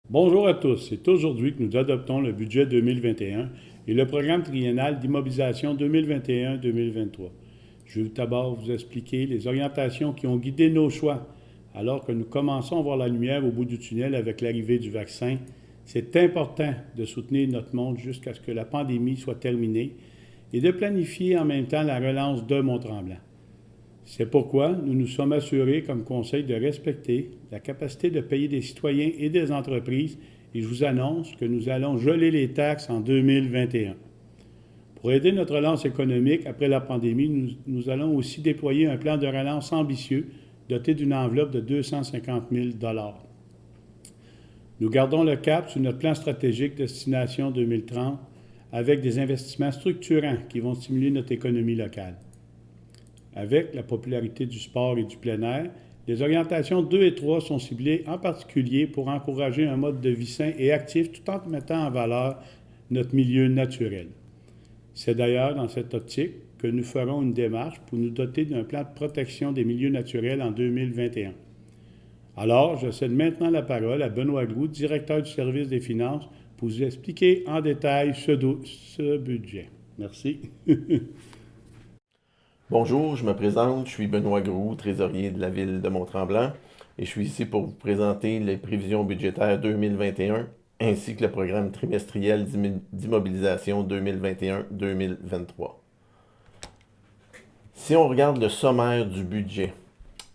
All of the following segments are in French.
Bonjour à tous. C'est aujourd'hui que nous adoptons le budget 2021 et le programme triennal d'immobilisation 2021-2023. Je vais d'abord vous expliquer les orientations qui ont guidé nos choix. Alors que nous commençons à voir la lumière au bout du tunnel avec l'arrivée du vaccin, c'est important de soutenir notre monde jusqu'à ce que la pandémie soit terminée et de planifier en même temps la relance de Mont-Tremblant. C'est pourquoi nous nous sommes assurés comme Conseil de respecter la capacité de payer des citoyens et des entreprises et je vous annonce que nous allons geler les taxes en 2021. Pour aider notre relance économique après la pandémie, nous allons aussi déployer un plan de relance ambitieux doté d'une enveloppe de 250 000 Nous gardons le cap sur notre plan stratégique Destination 2030 avec des investissements structurants qui vont stimuler notre économie locale. Avec la popularité du sport et du plein air, les orientations 2 et 3 sont ciblées en particulier pour encourager un mode de vie sain et actif tout en mettant en valeur notre milieu naturel. C'est d'ailleurs dans cette optique que nous ferons une démarche pour nous doter d'un plan de protection des milieux naturels en 2021. Alors, je cède maintenant la parole à Benoît Groux, directeur du service des finances, pour vous expliquer en détail ce budget. Merci. Bonjour, je me présente, je suis Benoît Groux, trésorier de la ville de Mont-Tremblant, et je suis ici pour vous présenter les prévisions budgétaires 2021 ainsi que le programme trimestriel d'immobilisation 2021-2023. Si on regarde le sommaire du budget,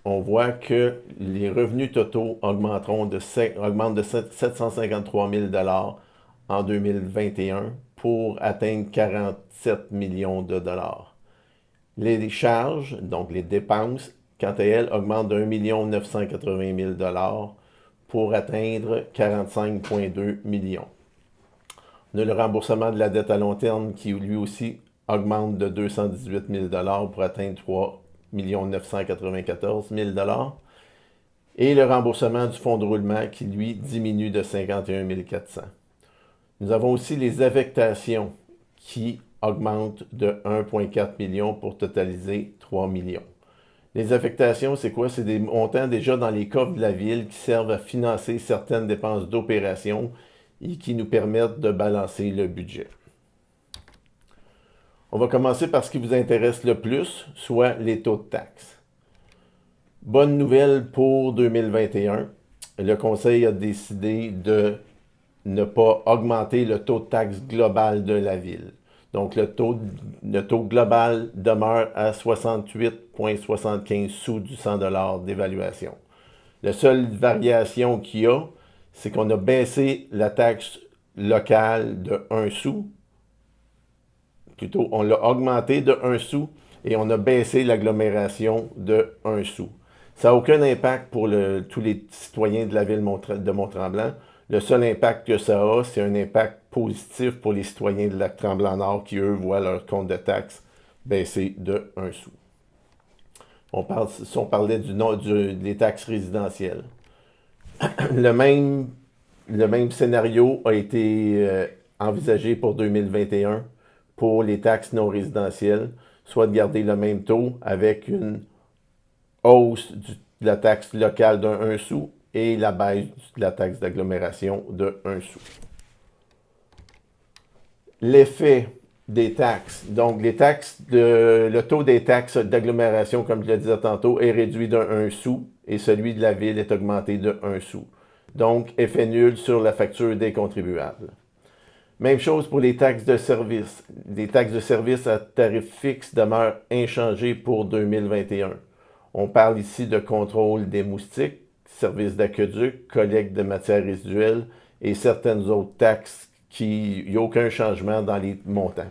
on voit que les revenus totaux augmentent de 753 000 en 2021 pour atteindre 47 millions de dollars. Les charges, donc les dépenses, quant à elles, augmentent de 1 980 000 pour atteindre 45,2 millions. On a le remboursement de la dette à long terme qui, lui aussi, augmente de 218 000 pour atteindre 3 994 000 et le remboursement du fonds de roulement qui, lui, diminue de 51 400. Nous avons aussi les affectations qui augmente de 1,4 million pour totaliser 3 millions. Les affectations, c'est quoi? C'est des montants déjà dans les coffres de la ville qui servent à financer certaines dépenses d'opération et qui nous permettent de balancer le budget. On va commencer par ce qui vous intéresse le plus, soit les taux de taxes. Bonne nouvelle pour 2021. Le Conseil a décidé de ne pas augmenter le taux de taxe global de la ville. Donc, le taux global demeure à 68,75 sous du 100 $ d'évaluation. La seule variation qu'il y a, c'est qu'on a baissé la taxe locale de 1 sou. Plutôt, on l'a augmenté de 1 sou et on a baissé l'agglomération de 1 sou. Ça n'a aucun impact pour tous les citoyens de la ville de Mont-Tremblant. Le seul impact que ça a, c'est un impact positif pour les citoyens de Lac-Tremblant-Nord qui, eux, voient leur compte de taxes baisser de 1 sou. On parlait des taxes résidentielles. Le même scénario a été envisagé pour 2021 pour les taxes non résidentielles, soit de garder le même taux avec une hausse de la taxe locale de 1 sou et la baisse de la taxe d'agglomération de 1 sou. L'effet des taxes, donc le taux des taxes d'agglomération, comme je le disais tantôt, est réduit de 1 sou et celui de la ville est augmenté de 1 sou. Donc, effet nul sur la facture des contribuables. Même chose pour les taxes de service. Les taxes de service à tarif fixe demeurent inchangées pour 2021. On parle ici de contrôle des moustiques, services d'aqueduc, collecte de matières résiduelles et certaines autres taxes il n'y a aucun changement dans les montants.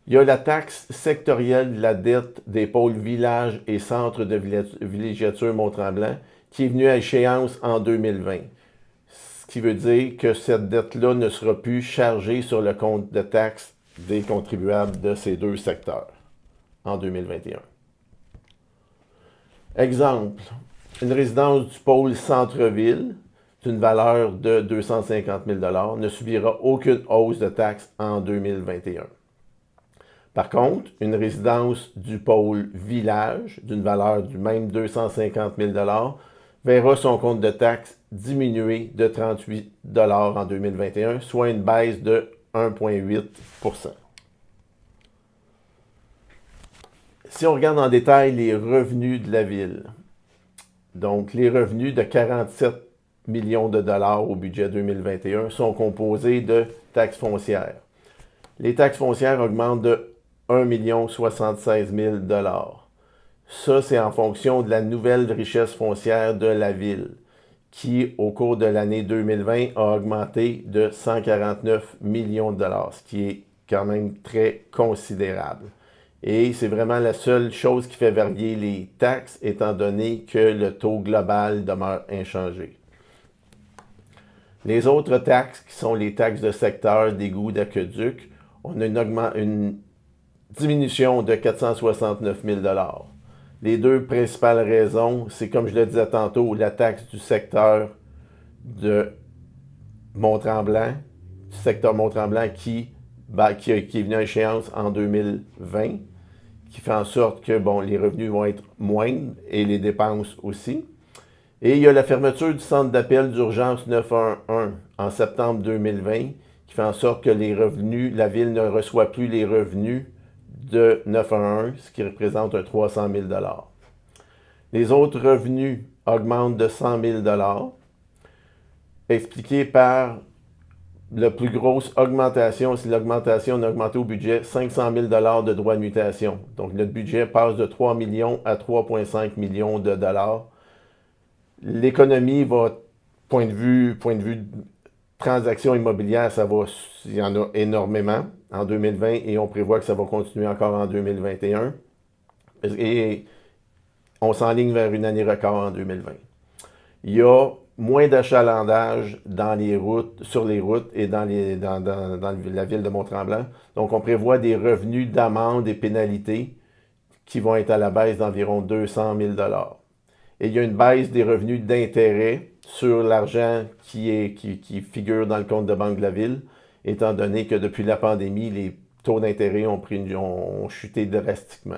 Il y a la taxe sectorielle de la dette des pôles villages et centres de villégiature Mont-Tremblant qui est venue à échéance en 2020. Ce qui veut dire que cette dette-là ne sera plus chargée sur le compte de taxes des contribuables de ces deux secteurs en 2021. Exemple, une résidence du pôle centre-ville d'une valeur de 250 000 $ ne subira aucune hausse de taxes en 2021. Par contre, une résidence du pôle village d'une valeur du même 250 000 $ verra son compte de taxes diminuer de 38 $ en 2021, soit une baisse de 1,8 %. Si on regarde en détail les revenus de la ville, donc les revenus de 47 millions de dollars au budget 2021 sont composés de taxes foncières. Les taxes foncières augmentent de 1 076 000 $. Ça, c'est en fonction de la nouvelle richesse foncière de la ville, qui, au cours de l'année 2020, a augmenté de 149 millions de dollars, ce qui est quand même très considérable. Et c'est vraiment la seule chose qui fait varier les taxes, étant donné que le taux global demeure inchangé. Les autres taxes, qui sont les taxes de secteur, d'égouts, d'aqueduc, on a une diminution de 469 000 $. Les deux principales raisons, c'est comme je le disais tantôt, la taxe du secteur de Mont-Tremblant, du secteur Mont-Tremblant qui est venu à échéance en 2020, qui fait en sorte que les revenus vont être moindres et les dépenses aussi. Et il y a la fermeture du centre d'appel d'urgence 911 en septembre 2020, qui fait en sorte que la ville ne reçoit plus les revenus de 911, ce qui représente un 300 000 $. Les autres revenus augmentent de 100 000 $, expliqué par la plus grosse augmentation, c'est l'augmentation, on a augmenté au budget 500 000 $ de droits de mutation. Donc, notre budget passe de 3 millions à 3,5 millions de dollars. L'économie va, point de vue transactions immobilières, il y en a énormément en 2020 et on prévoit que ça va continuer encore en 2021. Et on s'enligne vers une année record en 2020. Il y a moins d'achalandage sur les routes et dans la ville de Mont-Tremblant. Donc, on prévoit des revenus d'amende et pénalités qui vont être à la baisse d'environ 200 000 $. Et il y a une baisse des revenus d'intérêt sur l'argent qui figure dans le compte de banque de la ville, étant donné que depuis la pandémie, les taux d'intérêt ont chuté drastiquement.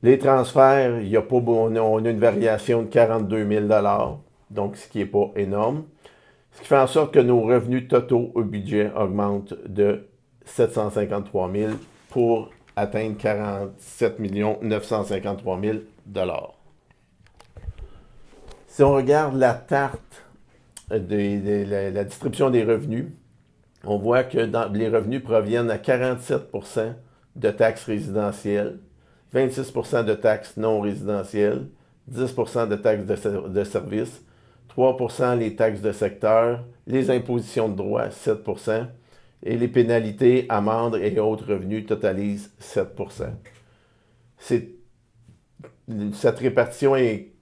Les transferts, on a une variation de 42 000 $, donc ce qui n'est pas énorme. Ce qui fait en sorte que nos revenus totaux au budget augmentent de 753 000 pour atteindre 47 953 000 $. Si on regarde la tarte de la distribution des revenus, on voit que les revenus proviennent à 47 % de taxes résidentielles, 26 % de taxes non résidentielles, 10 % de taxes de services, 3 % les taxes de secteur, les impositions de droit, 7 % et les pénalités, amendes et autres revenus totalisent 7 %. Cette répartition est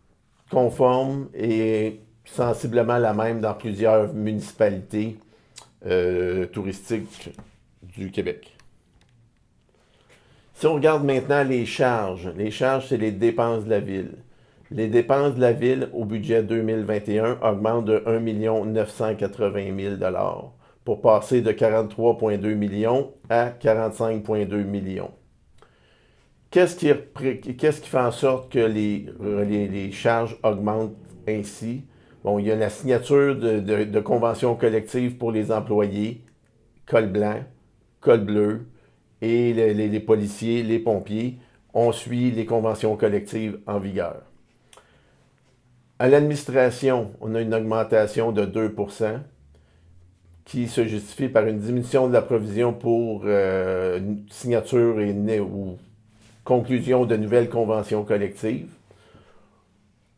conforme et sensiblement la même dans plusieurs municipalités touristiques du Québec. Si on regarde maintenant les charges, c'est les dépenses de la ville. Les dépenses de la ville au budget 2021 augmentent de 1 980 000 $ pour passer de 43,2 millions à 45,2 millions. Qu'est-ce qui fait en sorte que les charges augmentent ainsi? Bon, il y a la signature de conventions collectives pour les employés, col blanc, col bleu, et les policiers, les pompiers. On suit les conventions collectives en vigueur. À l'administration, on a une augmentation de 2 % qui se justifie par une diminution de la provision pour signature ou conclusion de nouvelles conventions collectives.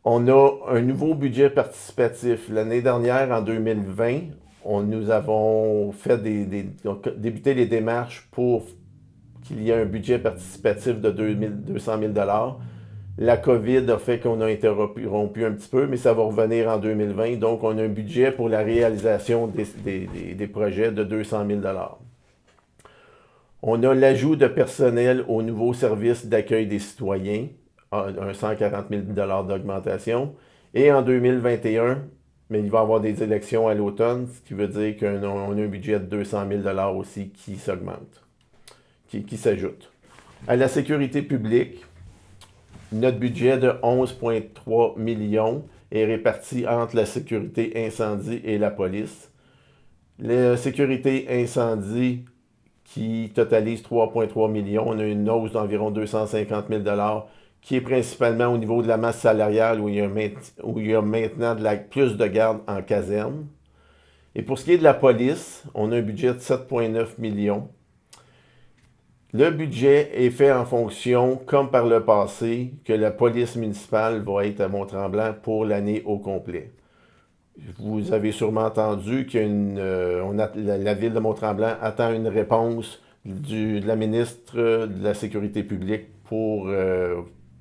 On a un nouveau budget participatif. L'année dernière, en 2020, nous avons fait débuté les démarches pour qu'il y ait un budget participatif de 200 000 $. La COVID a fait qu'on a interrompu un petit peu, mais ça va revenir en 2020. Donc, on a un budget pour la réalisation des projets de 200 000 $. On a l'ajout de personnel au nouveau service d'accueil des citoyens, un 140 000 $ d'augmentation. Et en 2021, mais il va y avoir des élections à l'automne, ce qui veut dire qu'on a un budget de 200 000 $ aussi qui s'augmente, qui s'ajoute. À la sécurité publique, Notre budget de 11,3 millions est réparti entre la sécurité incendie et la police. La sécurité incendie qui totalise 3,3 millions, on a une hausse d'environ 250 000 qui est principalement au niveau de la masse salariale où il y a maintenant plus de gardes en caserne. Et pour ce qui est de la police, on a un budget de 7,9 millions. Le budget est fait en fonction, comme par le passé, que la police municipale va être à Mont-Tremblant pour l'année au complet. Vous avez sûrement entendu que la ville de Mont-Tremblant attend une réponse de la ministre de la Sécurité publique pour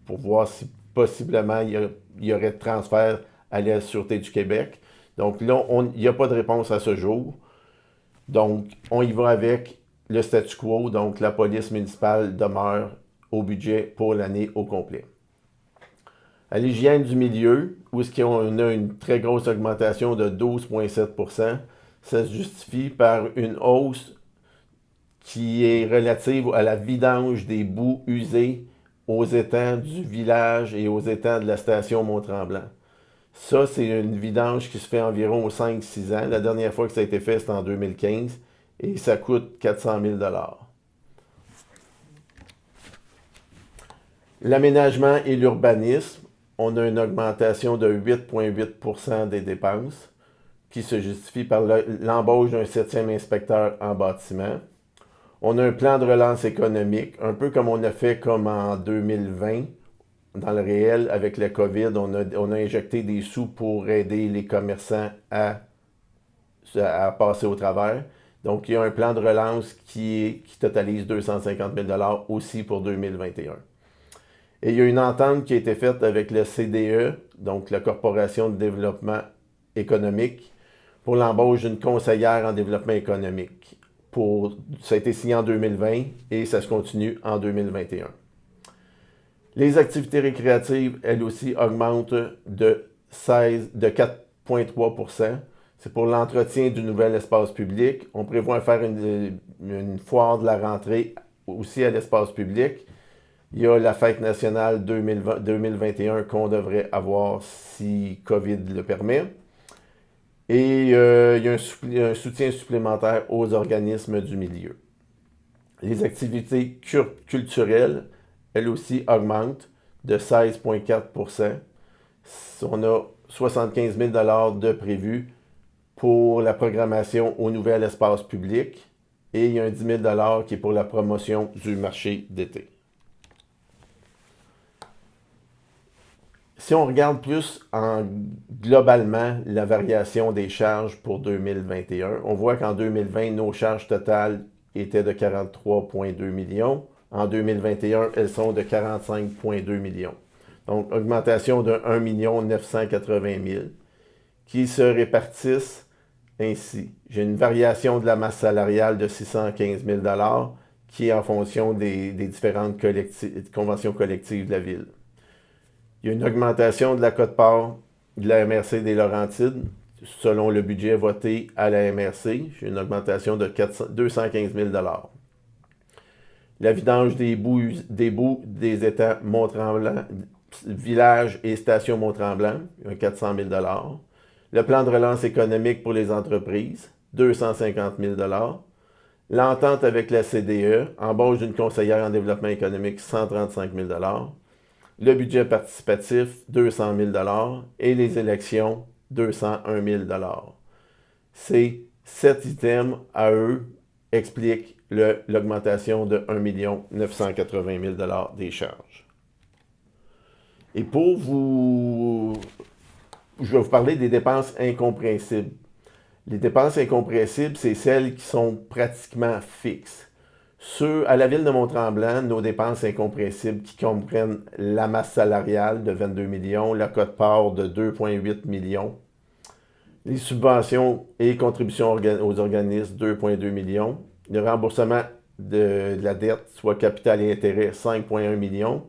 voir si possiblement il y aurait de transfert à la Sûreté du Québec. Donc là, il n'y a pas de réponse à ce jour. Donc, on y va avec le statu quo. Donc, la police municipale demeure au budget pour l'année au complet. À l'hygiène du milieu, où est-ce qu'on a une très grosse augmentation de 12,7 %, ça se justifie par une hausse qui est relative à la vidange des boues usées aux étangs du village et aux étangs de la station Mont-Tremblant. Ça, c'est une vidange qui se fait environ 5-6 ans. La dernière fois que ça a été fait, c'était en 2015 et ça coûte 400 000 $. L'aménagement et l'urbanisme, on a une augmentation de 8,8 % des dépenses qui se justifie par l'embauche d'un 7e inspecteur en bâtiment. On a un plan de relance économique, un peu comme on a fait comme en 2020. Dans le réel, avec le COVID, on a injecté des sous pour aider les commerçants à passer au travers. Donc, il y a un plan de relance qui totalise 250 000 $ aussi pour 2021. Et il y a une entente qui a été faite avec le CDE, donc la Corporation de développement économique, pour l'embauche d'une conseillère en développement économique. Ça a été signé en 2020 et ça se continue en 2021. Les activités récréatives, elles aussi, augmentent de 4,3 %. C'est pour l'entretien du nouvel espace public. On prévoit faire une foire de la rentrée aussi à l'espace public. Il y a la fête nationale 2021 qu'on devrait avoir si COVID le permet. Et il y a un soutien supplémentaire aux organismes du milieu. Les activités culturelles, elles aussi augmentent de 16,4 %. On a 75 000 $ de prévus pour la programmation au nouvel espace public et il y a un 10 000 $ qui est pour la promotion du marché d'été. Si on regarde plus globalement la variation des charges pour 2021, on voit qu'en 2020, nos charges totales étaient de 43,2 millions. En 2021, elles sont de 45,2 millions. Donc, augmentation de 1 980 000 qui se répartissent ainsi. J'ai une variation de la masse salariale de 615 000 $ qui est en fonction des différentes conventions collectives de la ville. Il y a une augmentation de la quote-part de la MRC des Laurentides selon le budget voté à la MRC. J'ai une augmentation de 215 000 $. La vidange des boues des étangs Mont-Tremblant, village et station Mont-Tremblant, 400 000 $. Le plan de relance économique pour les entreprises, 250 000 $. L'entente avec la CDE, embauche d'une conseillère en développement économique, 135 000 $. Le budget participatif, 200 000 $. Et les élections, 201 000 $. Ces 7 items, à eux, expliquent l'augmentation de 1 980 000 $ des charges. Et je vais vous parler des dépenses incompréhensibles. Les dépenses incompréhensibles, c'est celles qui sont pratiquement fixes. À la ville de Mont-Tremblant, nos dépenses incompréhensibles qui comprennent la masse salariale de 22 millions, la quote-part de 2,8 millions, les subventions et contributions aux organismes, 2,2 millions, le remboursement de la dette, soit capital et intérêt, 5,1 millions,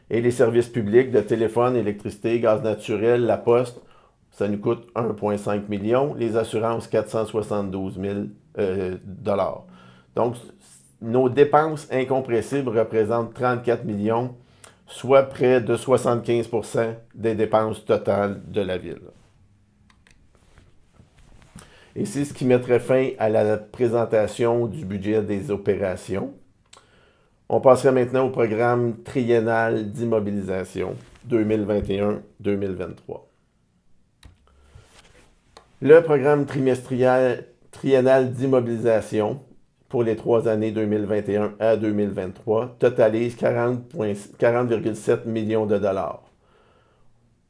et les services publics de téléphone, électricité, gaz naturel, la poste, ça nous coûte 1,5 million, les assurances, 472 000 $. Donc, nos dépenses incompressibles représentent 34 millions soit près de 75% des dépenses totales de la ville. Et c'est ce qui mettrait fin à la présentation du budget des opérations. On passerait maintenant au programme triennal d'immobilisation 2021-2023. Le programme triennal d'immobilisation pour les 3 années 2021 à 2023 totalise 40,7 millions de dollars.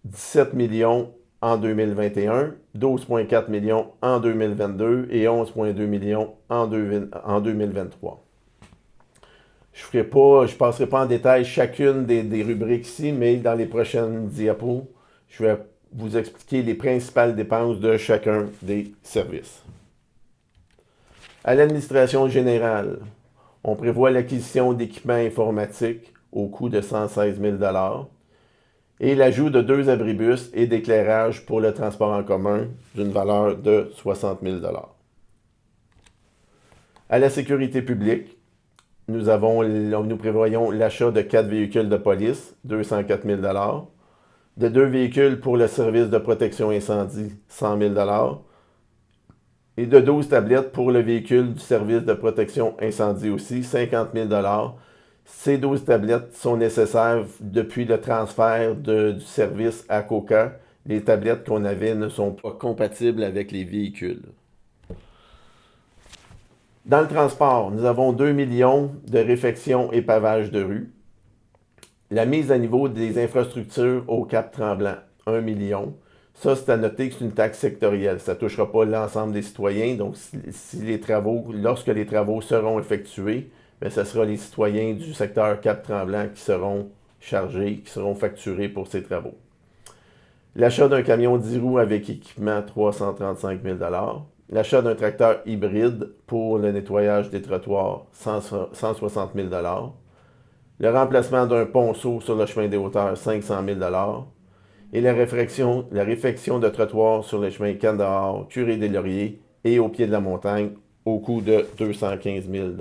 17 millions en 2021, 12,4 millions en 2022 et 11,2 millions en 2023. Je ne passerai pas en détail chacune des rubriques ici, mais dans les prochaines diapos, je vais vous expliquer les principales dépenses de chacun des services. À l'administration générale, on prévoit l'acquisition d'équipements informatiques au coût de 116 000 $ et l'ajout de 2 abribus et d'éclairage pour le transport en commun d'une valeur de 60 000 $. À la sécurité publique, nous prévoyons l'achat de 4 véhicules de police, 204 000 $, de 2 véhicules pour le service de protection incendie, 100 000 $, et de 12 tablettes pour le véhicule du service de protection incendie aussi, 50 000 $. Ces 12 tablettes sont nécessaires depuis le transfert du service à Coca. Les tablettes qu'on avait ne sont pas compatibles avec les véhicules. Dans le transport, nous avons 2 millions de réfections et pavages de rue. La mise à niveau des infrastructures au Cap-Tremblant, 1 million. Ça, c'est à noter que c'est une taxe sectorielle. Ça ne touchera pas l'ensemble des citoyens. Donc, lorsque les travaux seront effectués, bien, ce sera les citoyens du secteur Cap-Tremblant qui seront chargés, qui seront facturés pour ces travaux. L'achat d'un camion 10 roues avec équipement, 335 000 $. L'achat d'un tracteur hybride pour le nettoyage des trottoirs, 160 000 $. Le remplacement d'un ponceau sur le chemin des hauteurs, 500 000 $. Et la réfection de trottoirs sur le chemin Canne-Dehors, Curé-des-Lauriers et au pied de la montagne, au coût de 215 000 $.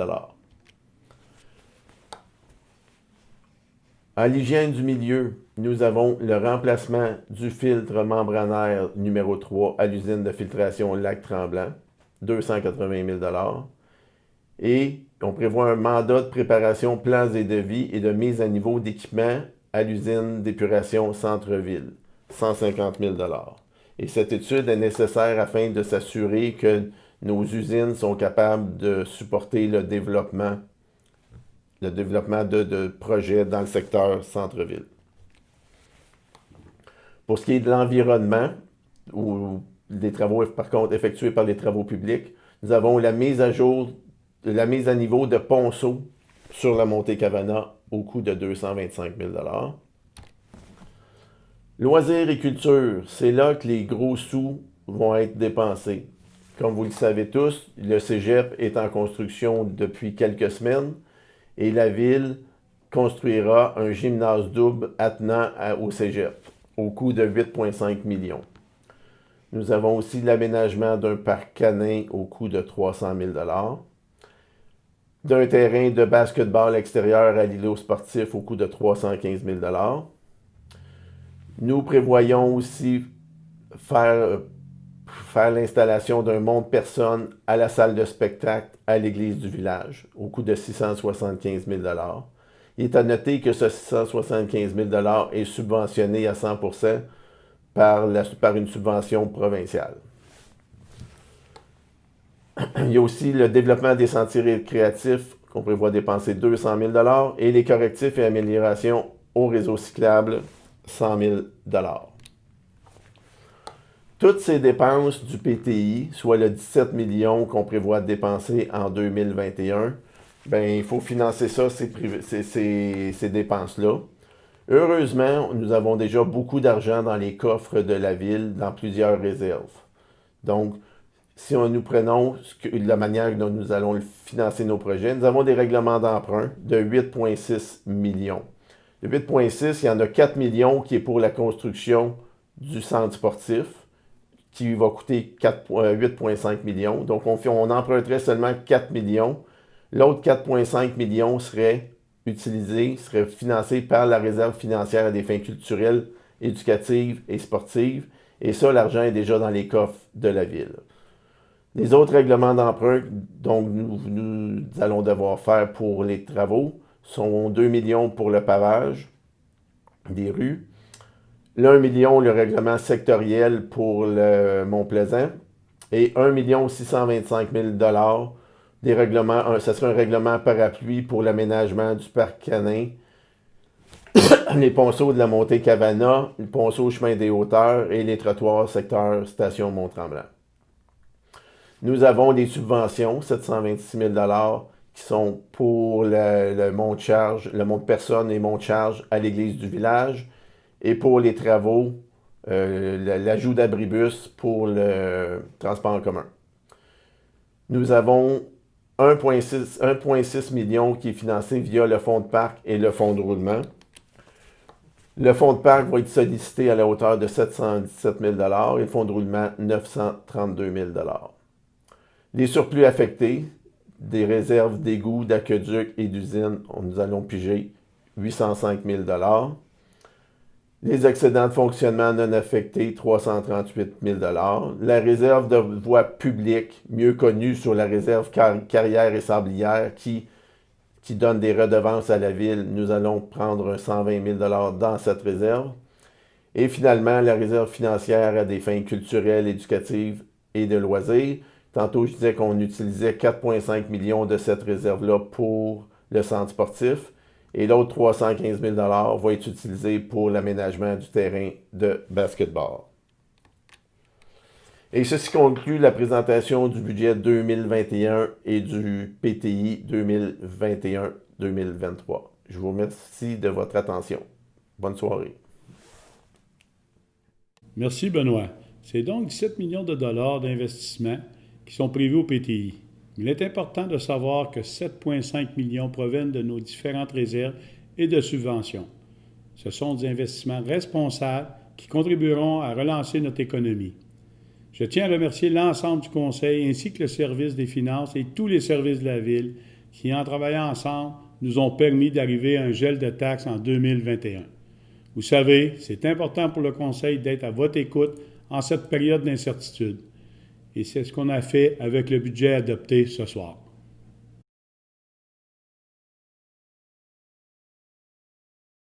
À l'hygiène du milieu, nous avons le remplacement du filtre membranaire numéro 3 à l'usine de filtration Lac-Tremblant, 280 000 $. Et on prévoit un mandat de préparation plans et devis et de mise à niveau d'équipement à l'usine d'épuration Centre-Ville, 150 000 $. Et cette étude est nécessaire afin de s'assurer que nos usines sont capables de supporter le développement de projets dans le secteur centre-ville. Pour ce qui est de l'environnement, ou des travaux par contre effectués par les travaux publics, nous avons la mise à niveau de ponceau sur la montée Cavana au coût de 225 000 $. Loisirs et culture, c'est là que les gros sous vont être dépensés. Comme vous le savez tous, le cégep est en construction depuis quelques semaines et la ville construira un gymnase double attenant au cégep au coût de 8,5 millions. Nous avons aussi l'aménagement d'un parc canin au coût de 300 000 $, d'un terrain de basketball extérieur à l'îlot sportif au coût de 315 000 $. Nous prévoyons aussi faire l'installation d'un monte-personnes à la salle de spectacle à l'église du village au coût de 675 000 $. Il est à noter que ce 675 000 $ est subventionné à 100% par une subvention provinciale. Il y a aussi le développement des sentiers récréatifs qu'on prévoit dépenser 200 000 $ et les correctifs et améliorations au réseau cyclable, 100 000 $. Toutes ces dépenses du PTI, soit le 17 millions qu'on prévoit dépenser en 2021, bien, il faut financer ça, ces dépenses-là. Heureusement, nous avons déjà beaucoup d'argent dans les coffres de la ville, dans plusieurs réserves. Donc, si nous prenons la manière dont nous allons financer nos projets, nous avons des règlements d'emprunt de 8,6 millions. De 8,6, il y en a 4 millions qui est pour la construction du centre sportif, qui va coûter 8,5 millions. Donc, on emprunterait seulement 4 millions. L'autre 4,5 millions serait utilisés seraient financés par la réserve financière à des fins culturelles, éducatives et sportives. Et ça, l'argent est déjà dans les coffres de la ville. Les autres règlements d'emprunt dont nous allons devoir faire pour les travaux sont 2 millions pour le pavage des rues, 1 million le règlement sectoriel pour le Mont-Plaisant et 1 625 000 des règlements, ce serait un règlement parapluie pour l'aménagement du parc canin, les ponceaux de la montée Cavana, le ponceau chemin des hauteurs et les trottoirs secteur station Mont-Tremblant. Nous avons des subventions, 726 000 qui sont pour le monte de charge, le monte de personnes et monte de charge à l'église du village, et pour les travaux, l'ajout d'abribus pour le transport en commun. Nous avons 1,6 million qui est financé via le fonds de parc et le fonds de roulement. Le fonds de parc va être sollicité à la hauteur de 717 000 et le fonds de roulement 932 000 Les surplus affectés, des réserves d'égouts, d'aqueducs et d'usines, nous allons piger 805 000 Les excédents de fonctionnement non affectés, 338 000 La réserve de voies publiques, mieux connue sur la réserve carrière et sablière, qui donne des redevances à la ville, nous allons prendre 120 000 dans cette réserve. Et finalement, la réserve financière à des fins culturelles, éducatives et de loisirs. Tantôt, je disais qu'on utilisait 4,5 millions de cette réserve-là pour le centre sportif. Et l'autre 315 000 va être utilisé pour l'aménagement du terrain de basketball. Et ceci conclut la présentation du budget 2021 et du PTI 2021-2023. Je vous remercie de votre attention. Bonne soirée. Merci, Benoît. C'est donc 17 millions de dollars d'investissement qui sont prévus au PTI. Il est important de savoir que 7,5 millions proviennent de nos différentes réserves et de subventions. Ce sont des investissements responsables qui contribueront à relancer notre économie. Je tiens à remercier l'ensemble du Conseil ainsi que le service des finances et tous les services de la Ville qui, en travaillant ensemble, nous ont permis d'arriver à un gel de taxes en 2021. Vous savez, c'est important pour le Conseil d'être à votre écoute en cette période d'incertitude. Et c'est ce qu'on a fait avec le budget adopté ce soir.